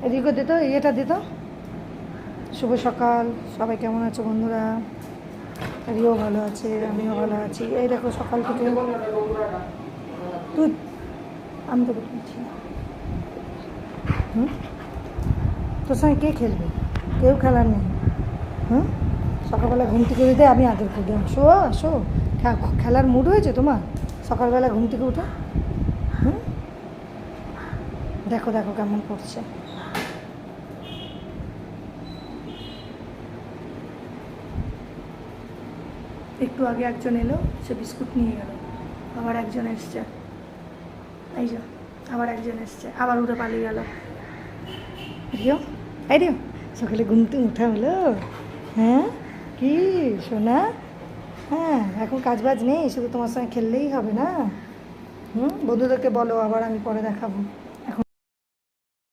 এদিকে দিত, ইয়েটা দিত। শুভ সকাল, সবাই কেমন আছো বন্ধুরা? রিও ভালো আছে, আমিও ভালো আছি। এই দেখো সকাল থেকে তুই, আমি তোকে তুলছি না। তোর সঙ্গে কে খেলবে? কেউ খেলার নেই। সকালবেলা ঘুম থেকে উঠে আমি আদর করি, আসো আসো। খেলার মুড হয়েছে তোমার সকালবেলা ঘুম থেকে উঠে? দেখো দেখো কেমন করছে। একটু আগে একজন এলো, সে বিস্কুট নিয়ে গেল। আবার একজন এসছে, এই যে আবার একজন এসছে, আবার উঠে পালিয়ে গেল। রিও, এই রিও, সকালে ঘুম থেকে উঠা হলো? হ্যাঁ, কি সোনা? হ্যাঁ, এখন কাজ বাজ নেই, শুধু তোমার সঙ্গে খেললেই হবে না? বন্ধুদেরকে বলো, আবার আমি পরে দেখাবো।